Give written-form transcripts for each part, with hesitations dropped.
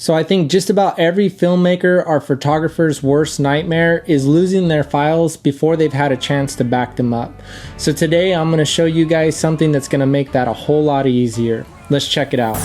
So I think just about every filmmaker or photographer's worst nightmare is losing their files before they've had a chance to back them up. So today I'm going to show you guys something that's going to make that a whole lot easier. Let's check it out.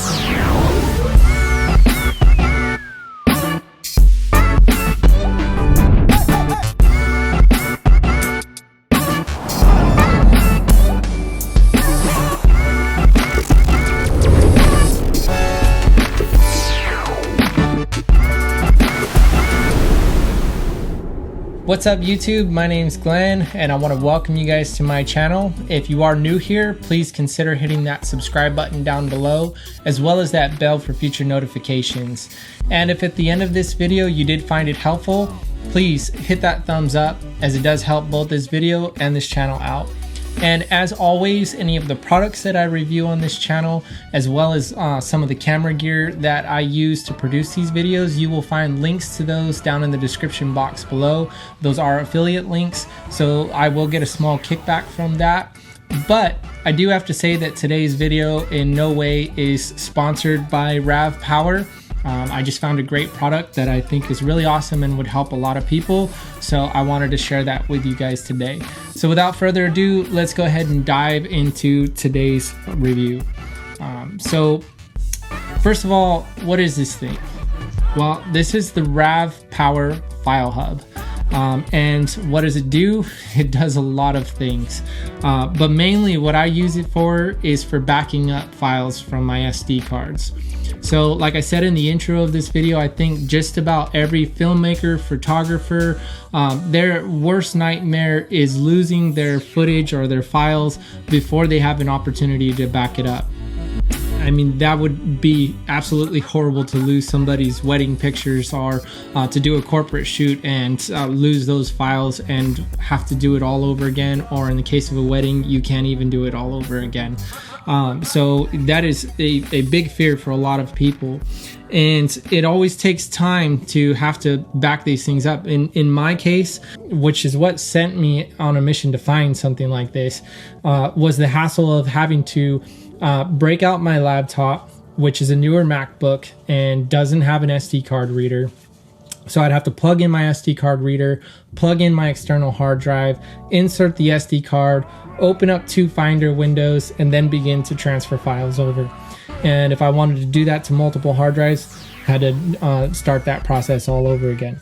What's up YouTube? My name's Glenn and I want to welcome you guys to my channel. If you are new here, please consider hitting that subscribe button down below, as well as that bell for future notifications. And if at the end of this video you did find it helpful, please hit that thumbs up, as it does help both this video and this channel out. And as always, any of the products that I review on this channel, as well as some of the camera gear that I use to produce these videos, you will find links to those down in the description box below. Those are affiliate links, so I will get a small kickback from that. But I do have to say that today's video in no way is sponsored by RAV Power. I just found a great product that I think is really awesome and would help a lot of people, so I wanted to share that with you guys today. So without further ado, let's go ahead and dive into today's review. So first of all, what is this thing? Well, this is the RAV Power File Hub. And what does it do? It does a lot of things, but mainly what I use it for is for backing up files from my SD cards. So like I said in the intro of this video, I think just about every filmmaker, photographer, their worst nightmare is losing their footage or their files before they have an opportunity to back it up. I mean, that would be absolutely horrible to lose somebody's wedding pictures, or to do a corporate shoot and lose those files and have to do it all over again, or in the case of a wedding, you can't even do it all over again. So that is a big fear for a lot of people, and it always takes time to have to back these things up. In my case, which is what sent me on a mission to find something like this, was the hassle of having to break out my laptop, which is a newer MacBook and doesn't have an SD card reader. So I'd have to plug in my SD card reader, plug in my external hard drive, insert the SD card, open up two Finder windows, and then begin to transfer files over. And if I wanted to do that to multiple hard drives, I had to start that process all over again.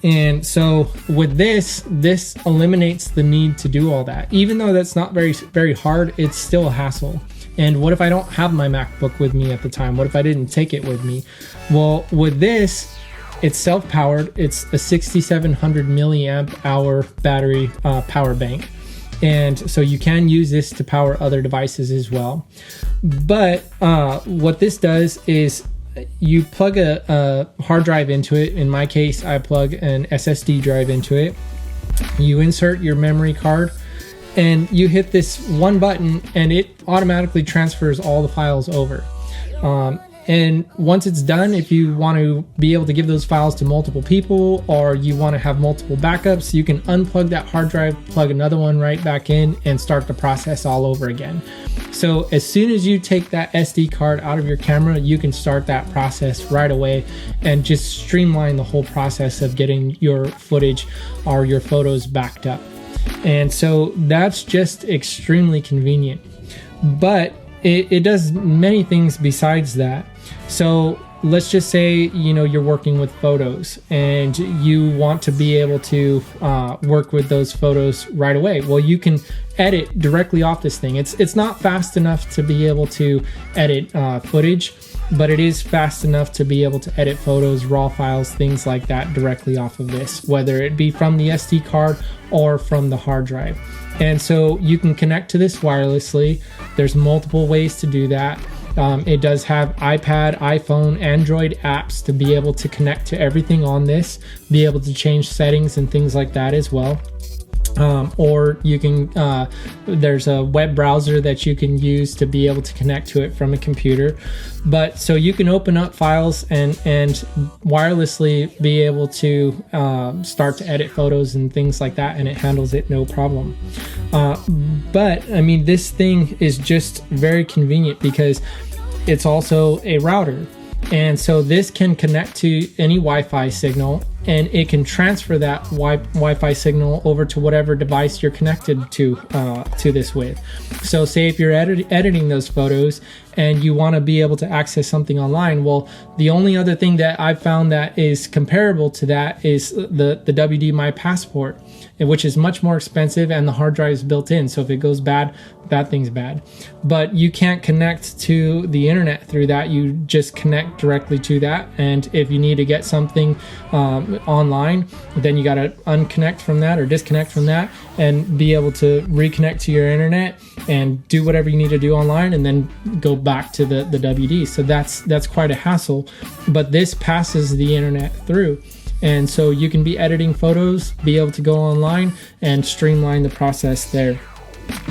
And so with this eliminates the need to do all that. Even though that's not very hard, it's still a hassle. And what if I don't have my MacBook with me at the time? What if I didn't take it with me? Well, with this, it's self-powered. It's a 6700 milliamp hour battery power bank. And so you can use this to power other devices as well. But what this does is you plug a hard drive into it. In my case, I plug an SSD drive into it. You insert your memory card and you hit this one button and it automatically transfers all the files over. And once it's done, if you want to be able to give those files to multiple people, or you want to have multiple backups, you can unplug that hard drive, plug another one right back in, and start the process all over again. So as soon as you take that SD card out of your camera, you can start that process right away and just streamline the whole process of getting your footage or your photos backed up. And so that's just extremely convenient. But it does many things besides that. So let's just say, you know, you're working with photos and you want to be able to work with those photos right away. Well, you can edit directly off this thing. It's not fast enough to be able to edit footage, but it is fast enough to be able to edit photos, raw files, things like that directly off of this, whether it be from the SD card or from the hard drive. And so you can connect to this wirelessly. There's multiple ways to do that. It does have iPad, iPhone, Android apps to be able to connect to everything on this, be able to change settings and things like that as well. Or you can, there's a web browser that you can use to be able to connect to it from a computer. But so you can open up files and wirelessly be able to start to edit photos and things like that, and it handles it no problem. But I mean, this thing is just very convenient because it's also a router. And so this can connect to any Wi-Fi signal, and it can transfer that Wi-Fi signal over to whatever device you're connected to this with. So say if you're editing those photos and you want to be able to access something online, well, the only other thing that I've found that is comparable to that is the WD My Passport, which is much more expensive, and the hard drive is built in. So if it goes bad, bad thing's bad. But you can't connect to the internet through that. You just connect directly to that. And if you need to get something online, then you got to unconnect from that or disconnect from that and be able to reconnect to your internet and do whatever you need to do online, and then go back to the WD. So that's quite a hassle, but this passes the internet through. And so you can be editing photos, be able to go online and streamline the process there.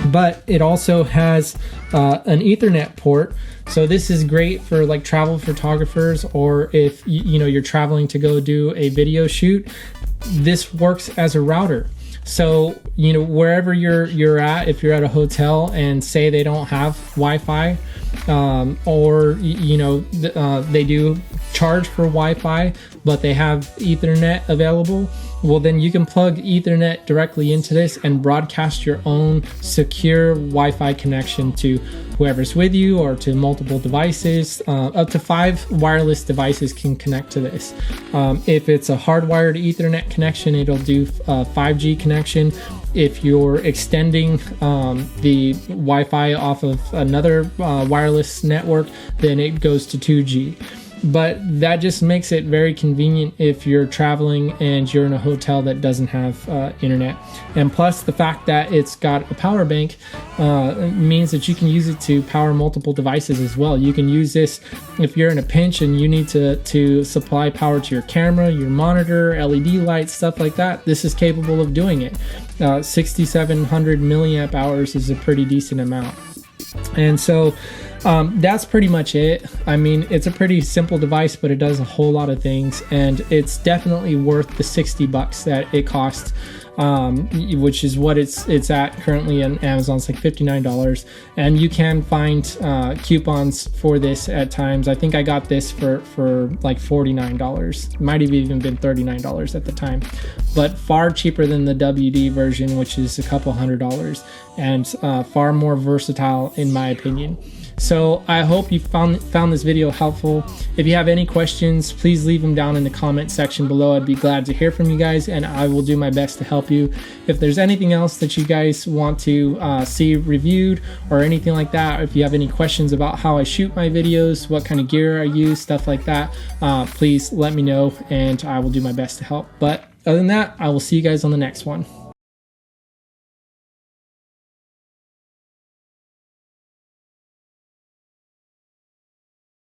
But it also has an Ethernet port. So this is great for like travel photographers, or if you're traveling to go do a video shoot. This works as a router. So, wherever you're at, if you're at a hotel and say they don't have Wi-Fi, or they do charge for Wi-Fi, but they have Ethernet available, well, then you can plug Ethernet directly into this and broadcast your own secure Wi-Fi connection to whoever's with you or to multiple devices. Up to 5 wireless devices can connect to this. If it's a hardwired Ethernet connection, it'll do 5G connection. If you're extending the Wi-Fi off of another wireless network, then it goes to 2G. But that just makes it very convenient if you're traveling and you're in a hotel that doesn't have internet. And plus the fact that it's got a power bank means that you can use it to power multiple devices as well. You can use this if you're in a pinch and you need to supply power to your camera, your monitor, LED lights, stuff like that. This is capable of doing it. 6,700 milliamp hours is a pretty decent amount. And so that's pretty much it. I mean, it's a pretty simple device, but it does a whole lot of things, and it's definitely worth the $60 that it costs, which is what it's at currently on Amazon. It's like $59, and you can find coupons for this at times. I think I got this for like $49. It might have even been $39 at the time, but far cheaper than the WD version, which is a couple $100, and far more versatile in my opinion. So I hope you found this video helpful. If you have any questions, please leave them down in the comment section below. I'd be glad to hear from you guys, and I will do my best to help you. If there's anything else that you guys want to see reviewed or anything like that, or if you have any questions about how I shoot my videos, what kind of gear I use, stuff like that, please let me know and I will do my best to help. But other than that, I will see you guys on the next one.